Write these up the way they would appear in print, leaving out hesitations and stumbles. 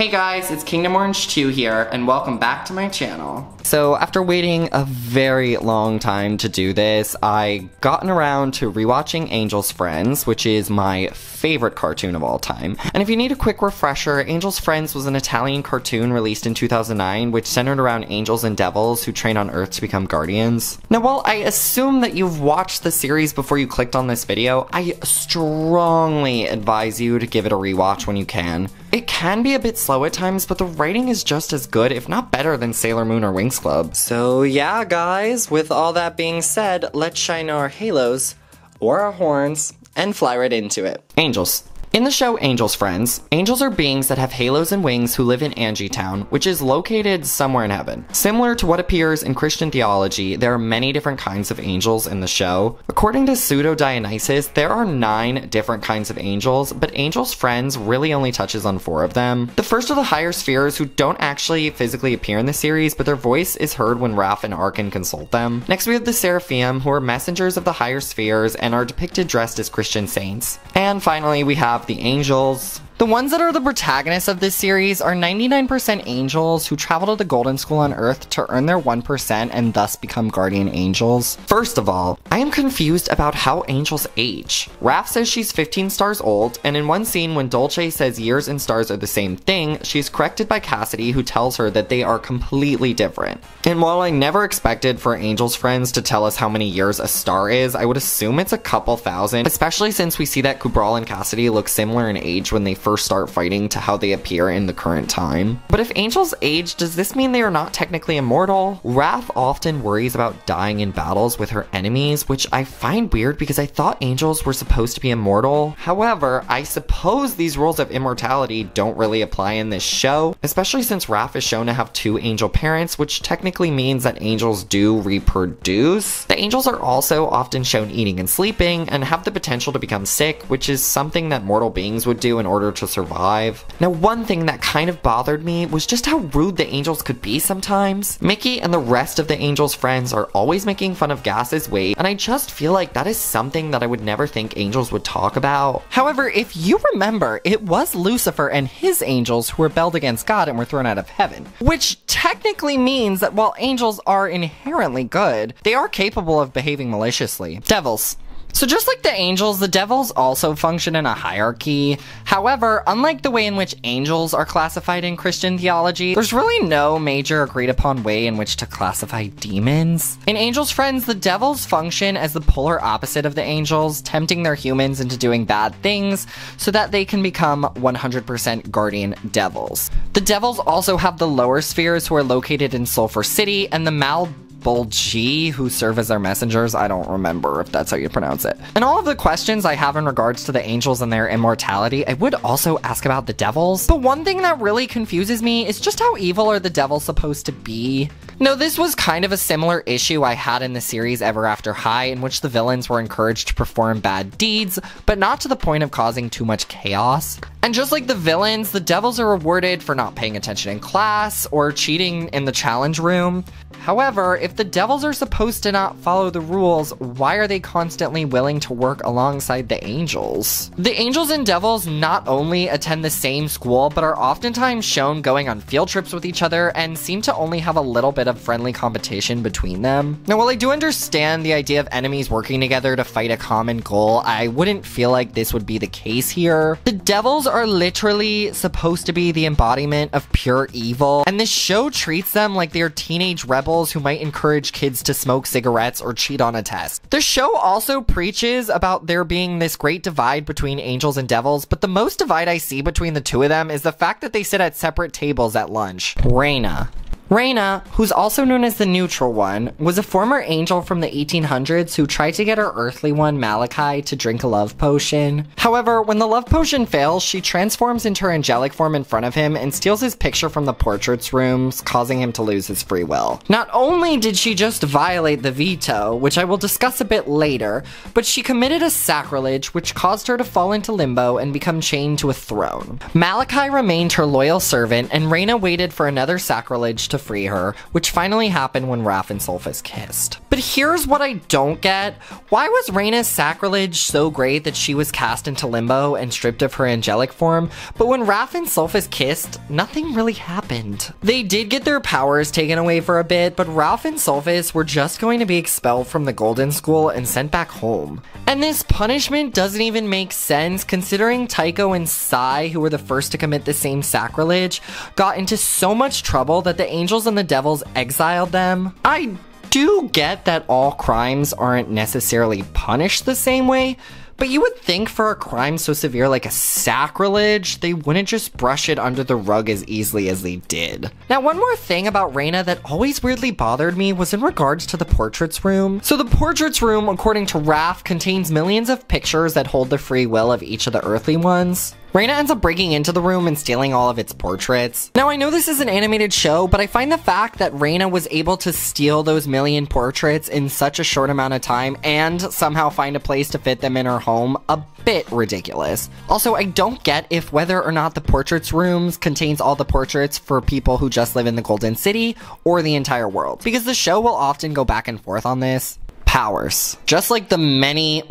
Hey guys, it's Kingdom Orange 2 here, and welcome back to my channel. So after waiting a very long time to do this, I gotten around to rewatching Angel's Friends, which is my favorite cartoon of all time. And if you need a quick refresher, Angel's Friends was an Italian cartoon released in 2009, which centered around angels and devils who train on Earth to become guardians. Now, while I assume that you've watched the series before you clicked on this video, I strongly advise you to give it a rewatch when you can. It can be a bit slow at times, but the writing is just as good, if not better, than Sailor Moon or Winx Club. So yeah, guys, with all that being said, let's shine our halos, or our horns, and fly right into it. Angels. In the show Angel's Friends, angels are beings that have halos and wings who live in Angietown, which is located somewhere in heaven. Similar to what appears in Christian theology, there are many different kinds of angels in the show. According to Pseudo-Dionysus, there are 9 different kinds of angels, but Angel's Friends really only touches on 4 of them. The first are the higher spheres, who don't actually physically appear in the series, but their voice is heard when Raph and Arkan consult them. Next we have the Seraphim, who are messengers of the higher spheres and are depicted dressed as Christian saints. And finally we have the angels. The ones that are the protagonists of this series are 99% angels who travel to the Golden School on Earth to earn their 1% and thus become guardian angels. First of all, I am confused about how angels age. Raph says she's 15 stars old, and in one scene when Dolce says years and stars are the same thing, she's corrected by Cassidy, who tells her that they are completely different. And while I never expected for Angel's Friends to tell us how many years a star is, I would assume it's a couple thousand, especially since we see that Kubral and Cassidy look similar in age when they first start fighting to how they appear in the current time. But if angels age, does this mean they are not technically immortal? Raph often worries about dying in battles with her enemies, which I find weird because I thought angels were supposed to be immortal. However, I suppose these rules of immortality don't really apply in this show, especially since Raph is shown to have 2 angel parents, which technically means that angels do reproduce. The angels are also often shown eating and sleeping and have the potential to become sick, which is something that mortal beings would do in order to survive. Now, one thing that kind of bothered me was just how rude the angels could be sometimes. Mickey and the rest of the angels' friends are always making fun of Gas's weight, and I just feel like that is something that I would never think angels would talk about. However, if you remember, it was Lucifer and his angels who rebelled against God and were thrown out of heaven, which technically means that while angels are inherently good, they are capable of behaving maliciously. Devils. So just like the angels, the devils also function in a hierarchy. However, unlike the way in which angels are classified in Christian theology, there's really no major agreed upon way in which to classify demons. In Angel's Friends, the devils function as the polar opposite of the angels, tempting their humans into doing bad things so that they can become 100% guardian devils. The devils also have the lower spheres who are located in Sulphur City, and the Malbolgi, who serve as their messengers. I don't remember if that's how you pronounce it. And all of the questions I have in regards to the angels and their immortality, I would also ask about the devils. But one thing that really confuses me is just how evil are the devils supposed to be? No, this was kind of a similar issue I had in the series Ever After High, in which the villains were encouraged to perform bad deeds, but not to the point of causing too much chaos. And just like the villains, the devils are rewarded for not paying attention in class or cheating in the challenge room. However, if the devils are supposed to not follow the rules, why are they constantly willing to work alongside the angels? The angels and devils not only attend the same school, but are oftentimes shown going on field trips with each other and seem to only have a little bit of friendly competition between them. Now, while I do understand the idea of enemies working together to fight a common goal, I wouldn't feel like this would be the case here. The devils are literally supposed to be the embodiment of pure evil, and this show treats them like they are teenage rebels who might encourage kids to smoke cigarettes or cheat on a test. The show also preaches about there being this great divide between angels and devils, but the most divide I see between the two of them is the fact that they sit at separate tables at lunch. Raina. Raina, who's also known as the Neutral One, was a former angel from the 1800s who tried to get her earthly one, Malachi, to drink a love potion. However, when the love potion fails, she transforms into her angelic form in front of him and steals his picture from the portraits rooms, causing him to lose his free will. Not only did she just violate the veto, which I will discuss a bit later, but she committed a sacrilege which caused her to fall into limbo and become chained to a throne. Malachi remained her loyal servant, and Raina waited for another sacrilege to free her, which finally happened when Raph and Sulfus kissed. But here's what I don't get. Why was Reyna's sacrilege so great that she was cast into limbo and stripped of her angelic form, but when Raph and Sulfus kissed, nothing really happened? They did get their powers taken away for a bit, but Raph and Sulfus were just going to be expelled from the Golden School and sent back home. And this punishment doesn't even make sense considering Tycho and Sai, who were the first to commit the same sacrilege, got into so much trouble that the angels and the devils exiled them. I do get that all crimes aren't necessarily punished the same way, but you would think for a crime so severe like a sacrilege, they wouldn't just brush it under the rug as easily as they did. Now, one more thing about Reyna that always weirdly bothered me was in regards to the portraits room. So the portraits room, according to Raph, contains millions of pictures that hold the free will of each of the earthly ones. Reyna ends up breaking into the room and stealing all of its portraits. Now, I know this is an animated show, but I find the fact that Reyna was able to steal those million portraits in such a short amount of time and somehow find a place to fit them in her home a bit ridiculous. Also, I don't get if whether or not the portraits rooms contains all the portraits for people who just live in the Golden City or the entire world, because the show will often go back and forth on this. Powers. Just like the many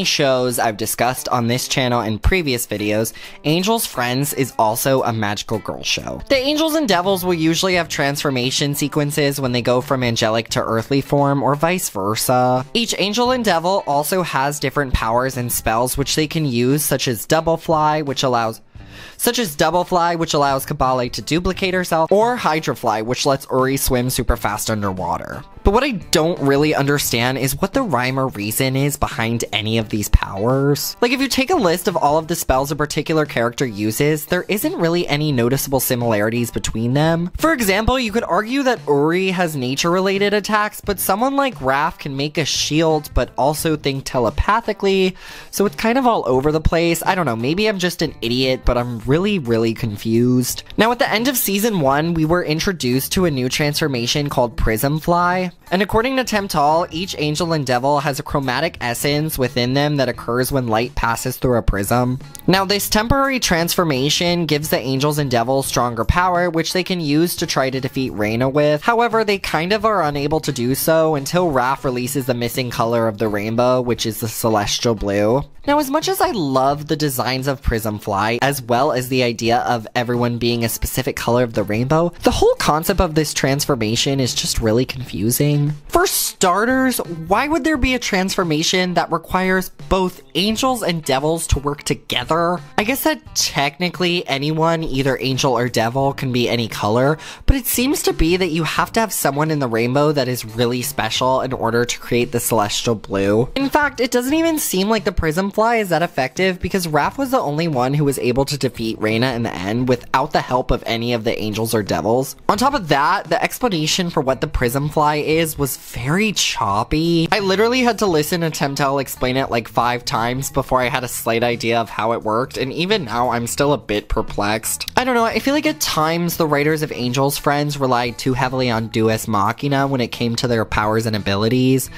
shows I've discussed on this channel in previous videos, Angel's Friends is also a magical girl show. The angels and devils will usually have transformation sequences when they go from angelic to earthly form, or vice versa. Each angel and devil also has different powers and spells which they can use, such as Double Fly, which allows Kabale to duplicate herself, or Hydra Fly, which lets Uri swim super fast underwater. But what I don't really understand is what the rhyme or reason is behind any of these powers. Like, if you take a list of all of the spells a particular character uses, there isn't really any noticeable similarities between them. For example, you could argue that Uri has nature-related attacks, but someone like Raph can make a shield but also think telepathically, so it's kind of all over the place. I don't know, maybe I'm just an idiot, but I'm really confused. Now, at the end of season 1, we were introduced to a new transformation called Prism Fly. And according to Temptal, each angel and devil has a chromatic essence within them that occurs when light passes through a prism. Now, this temporary transformation gives the angels and devils stronger power, which they can use to try to defeat Reyna with. However, they kind of are unable to do so until Raph releases the missing color of the rainbow, which is the celestial blue. Now, as much as I love the designs of Prism Fly, as well as the idea of everyone being a specific color of the rainbow, the whole concept of this transformation is just really confusing. For starters, why would there be a transformation that requires both angels and devils to work together? I guess that technically anyone, either angel or devil, can be any color, but it seems to be that you have to have someone in the rainbow that is really special in order to create the celestial blue. In fact, it doesn't even seem like the Prism Fly is that effective, because Raph was the only one who was able to defeat Reyna in the end without the help of any of the angels or devils. On top of that, the explanation for what the Prism Fly is was very choppy. I literally had to listen to Temptal explain it like 5 times before I had a slight idea of how it worked, and even now I'm still a bit perplexed. I don't know, I feel like at times the writers of Angel's Friends relied too heavily on Deus Machina when it came to their powers and abilities.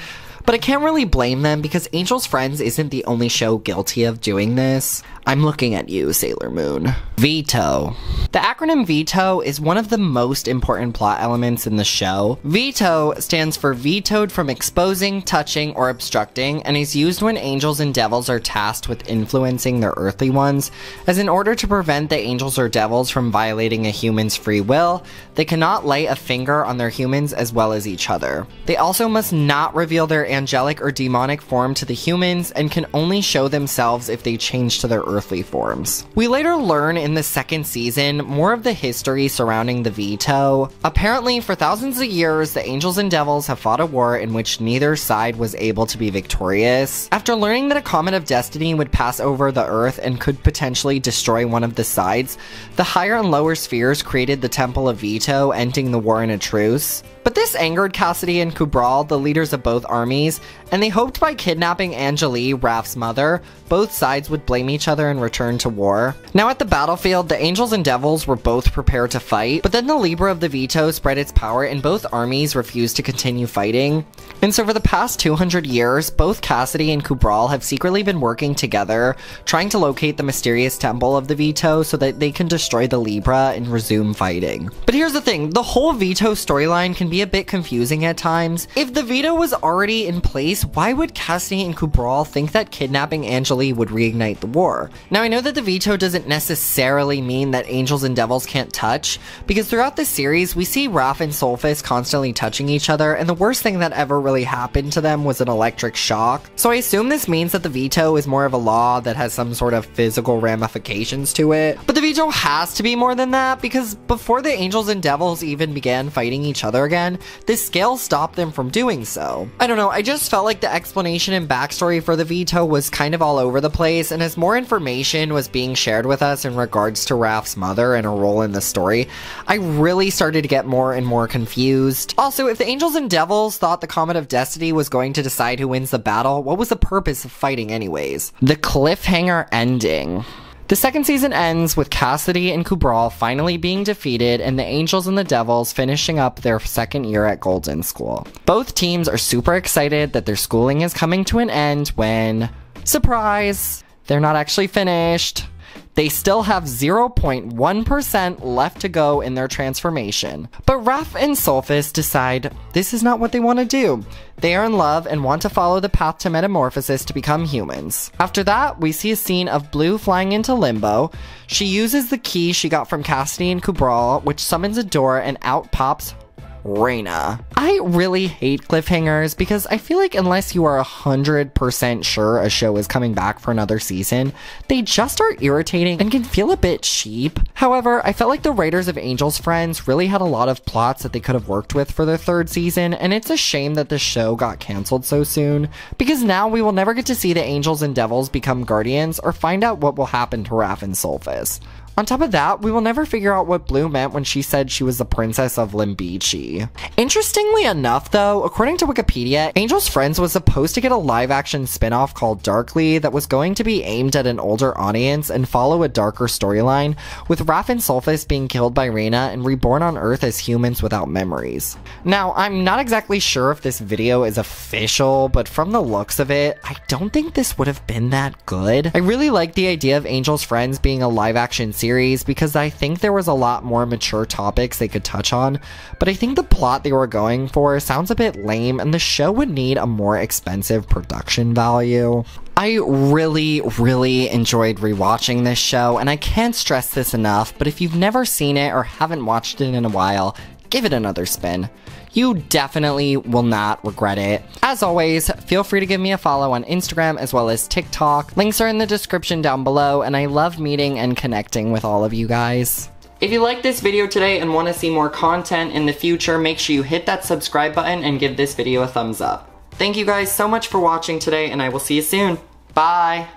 But I can't really blame them, because Angel's Friends isn't the only show guilty of doing this. I'm looking at you, Sailor Moon. Veto. The acronym VETO is one of the most important plot elements in the show. Veto stands for vetoed from exposing, touching, or obstructing, and is used when angels and devils are tasked with influencing their earthly ones, as in order to prevent the angels or devils from violating a human's free will, they cannot lay a finger on their humans as well as each other. They also must not reveal their angelic or demonic form to the humans, and can only show themselves if they change to their earthly forms. We later learn in the second season more of the history surrounding the veto. Apparently, for thousands of years, the angels and devils have fought a war in which neither side was able to be victorious. After learning that a comet of destiny would pass over the earth and could potentially destroy one of the sides, the higher and lower spheres created the Temple of Veto, ending the war in a truce. But this angered Cassidy and Kubral, the leaders of both armies, and they hoped by kidnapping Angeli, Raph's mother, both sides would blame each other and return to war. Now at the battlefield, the Angels and Devils were both prepared to fight, but then the Libra of the Veto spread its power and both armies refused to continue fighting. And so for the past 200 years, both Cassidy and Kubral have secretly been working together, trying to locate the mysterious temple of the Veto so that they can destroy the Libra and resume fighting. But here's the thing, the whole Veto storyline can be a bit confusing at times. If the Veto was already in place, why would Cassidy and Kubral think that kidnapping Angeli would reignite the war? Now I know that the Veto doesn't necessarily mean that Angels and Devils can't touch, because throughout the series we see Raph and Sulfus constantly touching each other, and the worst thing that ever really happened to them was an electric shock. So I assume this means that the Veto is more of a law that has some sort of physical ramifications to it. But the Veto has to be more than that, because before the Angels and Devils even began fighting each other again, the scale stopped them from doing so. I don't know, I just felt like the explanation and backstory for the Veto was kind of all over the place, and as more information was being shared with us in regards to Raph's mother and her role in the story, I really started to get more and more confused. Also, if the Angels and Devils thought the Comet of Destiny was going to decide who wins the battle, what was the purpose of fighting anyways? The cliffhanger ending. The second season ends with Cassidy and Kubral finally being defeated and the Angels and the Devils finishing up their second year at Golden School. Both teams are super excited that their schooling is coming to an end when, surprise, they're not actually finished. They still have 0.1% left to go in their transformation. But Raph and Sulfus decide this is not what they want to do. They are in love and want to follow the path to metamorphosis to become humans. After that, we see a scene of Blue flying into Limbo. She uses the key she got from Cassidy and Kubral, which summons a door, and out pops Reina. I really hate cliffhangers because I feel like unless you are 100% sure a show is coming back for another season, they just are irritating and can feel a bit cheap. However, I felt like the writers of Angel's Friends really had a lot of plots that they could have worked with for their third season, and it's a shame that the show got canceled so soon, because now we will never get to see the Angels and Devils become guardians or find out what will happen to Raph and Sulfus. On top of that, we will never figure out what Blue meant when she said she was the princess of Limbichi. Interestingly enough though, according to Wikipedia, Angel's Friends was supposed to get a live-action spin-off called Darkly that was going to be aimed at an older audience and follow a darker storyline, with Raph and Sulfus being killed by Reina and reborn on Earth as humans without memories. Now, I'm not exactly sure if this video is official, but from the looks of it, I don't think this would have been that good. I really like the idea of Angel's Friends being a live-action series because I think there was a lot more mature topics they could touch on, but I think the plot they were going for sounds a bit lame and the show would need a more expensive production value. I really enjoyed rewatching this show, and I can't stress this enough, but if you've never seen it or haven't watched it in a while, give it another spin. You definitely will not regret it. As always, feel free to give me a follow on Instagram as well as TikTok. Links are in the description down below, and I love meeting and connecting with all of you guys. If you liked this video today and want to see more content in the future, make sure you hit that subscribe button and give this video a thumbs up. Thank you guys so much for watching today, and I will see you soon. Bye!